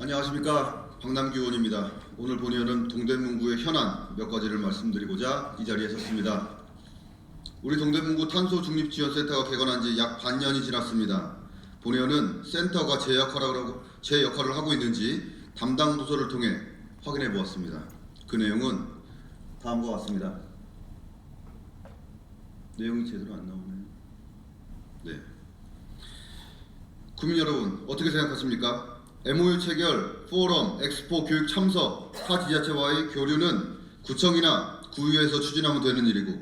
안녕하십니까, 박남규 의원입니다. 오늘 본의원은 동대문구의 현안 몇 가지를 말씀드리고자 이 자리에 섰습니다. 우리 동대문구 탄소중립지원센터가 개관한 지 약 반년이 지났습니다. 본의원은 센터가 제 역할을 하고 있는지 담당 부서를 통해 확인해 보았습니다. 그 내용은 다음과 같습니다. 내용이 제대로 안 나오네요. 네. 국민 여러분, 어떻게 생각하십니까? MOU 체결, 포럼, 엑스포 교육 참석, 타 지자체와의 교류는 구청이나 구의회에서 추진하면 되는 일이고,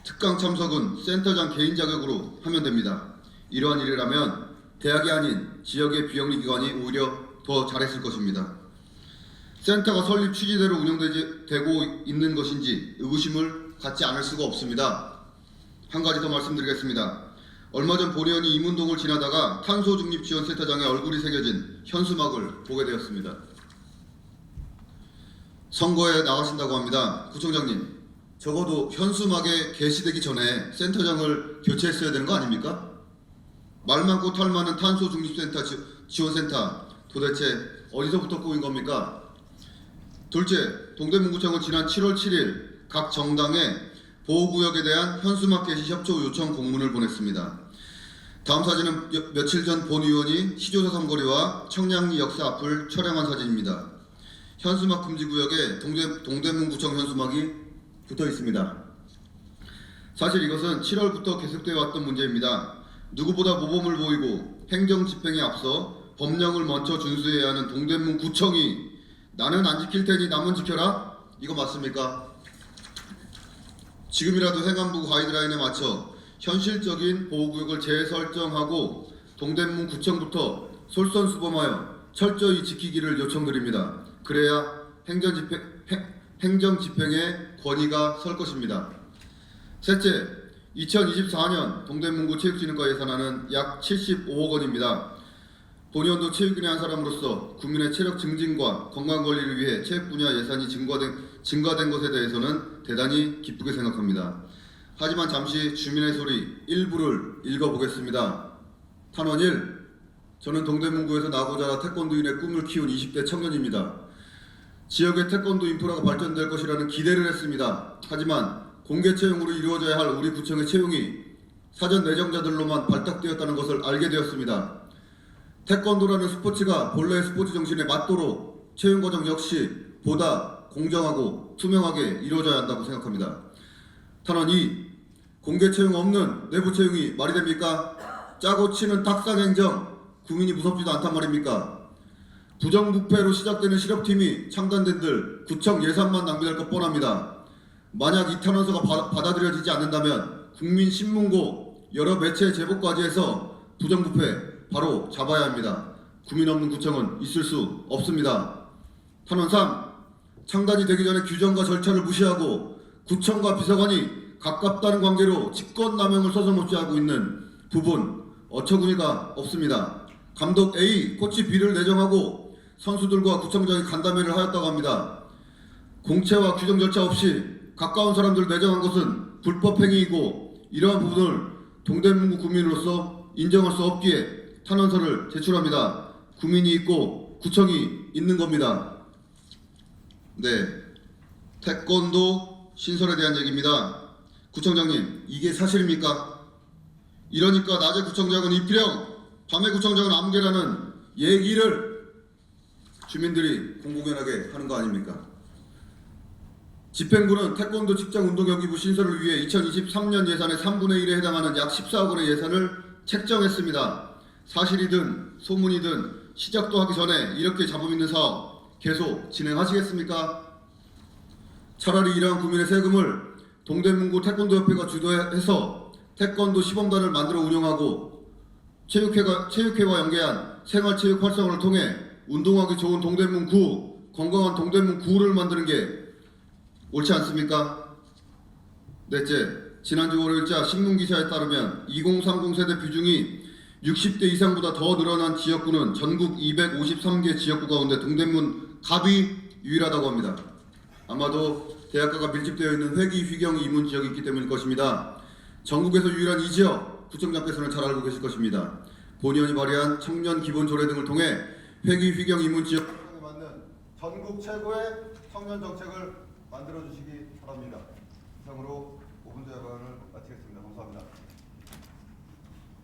특강 참석은 센터장 개인 자격으로 하면 됩니다. 이러한 일이라면 대학이 아닌 지역의 비영리 기관이 오히려 더 잘했을 것입니다. 센터가 설립 취지대로 운영되고 있는 것인지 의구심을 갖지 않을 수가 없습니다. 한 가지 더 말씀드리겠습니다. 얼마 전 본의원이 이문동을 지나다가 탄소중립지원센터장의 얼굴이 새겨진 현수막을 보게 되었습니다. 선거에 나가신다고 합니다. 구청장님, 적어도 현수막에 게시되기 전에 센터장을 교체했어야 되는 거 아닙니까? 말 많고 탈 많은 탄소중립센터 지원센터, 도대체 어디서부터 꼬인 겁니까? 둘째, 동대문구청은 지난 7월 7일 각 정당에 보호구역에 대한 현수막 게시 협조 요청 공문을 보냈습니다. 다음 사진은 며칠 전 본 의원이 시조사 삼거리와 청량리 역사 앞을 촬영한 사진입니다. 현수막 금지구역에 동대문구청 현수막이 붙어 있습니다. 사실 이것은 7월부터 계속되어 왔던 문제입니다. 누구보다 모범을 보이고 행정 집행에 앞서 법령을 먼저 준수해야 하는 동대문구청이 나는 안 지킬 테니 남은 지켜라? 이거 맞습니까? 지금이라도 행안부 가이드라인에 맞춰 현실적인 보호구역을 재설정하고 동대문구청부터 솔선수범하여 철저히 지키기를 요청드립니다. 그래야 행정집행에 권위가 설 것입니다. 셋째, 2024년 동대문구 체육진흥과 예산안은 약 75억 원입니다. 본의원도 체육인의 한 사람으로서 국민의 체력 증진과 건강관리를 위해 체육 분야 예산이 증가된 것에 대해서는 대단히 기쁘게 생각합니다. 하지만 잠시 주민의 소리 일부를 읽어보겠습니다. 탄원 1. 저는 동대문구에서 나고 자라 태권도인의 꿈을 키운 20대 청년입니다. 지역의 태권도 인프라가 발전될 것이라는 기대를 했습니다. 하지만 공개 채용으로 이루어져야 할 우리 구청의 채용이 사전 내정자들로만 발탁되었다는 것을 알게 되었습니다. 태권도라는 스포츠가 본래의 스포츠 정신에 맞도록 채용 과정 역시 보다 공정하고 투명하게 이루어져야 한다고 생각합니다. 탄원 2. 공개 채용 없는 내부 채용이 말이 됩니까? 짜고 치는 탁상 행정, 국민이 무섭지도 않단 말입니까? 부정부패로 시작되는 실업팀이 창단된들 구청 예산만 낭비될 것 뻔합니다. 만약 이 탄원서가 받아들여지지 않는다면 국민신문고 여러 매체 제보까지 해서 부정부패 바로 잡아야 합니다. 국민 없는 구청은 있을 수 없습니다. 탄원 3. 창단이 되기 전에 규정과 절차를 무시하고 구청과 비서관이 가깝다는 관계로 직권남용을 서슴없이 있는 부분 어처구니가 없습니다. 감독 A, 코치 B를 내정하고 선수들과 구청장이 간담회를 하였다고 합니다. 공채와 규정 절차 없이 가까운 사람들 내정한 것은 불법행위이고 이러한 부분을 동대문구 구민으로서 인정할 수 없기에 탄원서를 제출합니다. 구민이 있고 구청이 있는 겁니다. 네, 태권도 신설에 대한 얘기입니다. 구청장님, 이게 사실입니까? 이러니까 낮에 구청장은 이필영, 밤에 구청장은 암계라는 얘기를 주민들이 공공연하게 하는 거 아닙니까? 집행부는 태권도 직장운동경기부 신설을 위해 2023년 예산의 3분의 1에 해당하는 약 14억 원의 예산을 책정했습니다. 사실이든 소문이든 시작도 하기 전에 이렇게 잡음 있는 사업 계속 진행하시겠습니까? 차라리 이러한 국민의 세금을 동대문구 태권도협회가 주도해서 태권도 시범단을 만들어 운영하고 체육회와 연계한 생활체육 활성화를 통해 운동하기 좋은 동대문구, 건강한 동대문구를 만드는 게 옳지 않습니까? 넷째, 지난주 월요일자 신문기사에 따르면 2030 세대 비중이 60대 이상보다 더 늘어난 지역구는 전국 253개 지역구 가운데 동대문 갑이 유일하다고 합니다. 아마도 대학가가 밀집되어 있는 회기, 휘경, 이문 지역이 있기 때문일 것입니다. 전국에서 유일한 이 지역, 구청장께서는 잘 알고 계실 것입니다. 본의원이 발의한 청년 기본 조례 등을 통해 회기 휘경 이문 지역 에 맞는 전국 최고의 청년 정책을 만들어 주시기 바랍니다. 이상으로 5분 대화를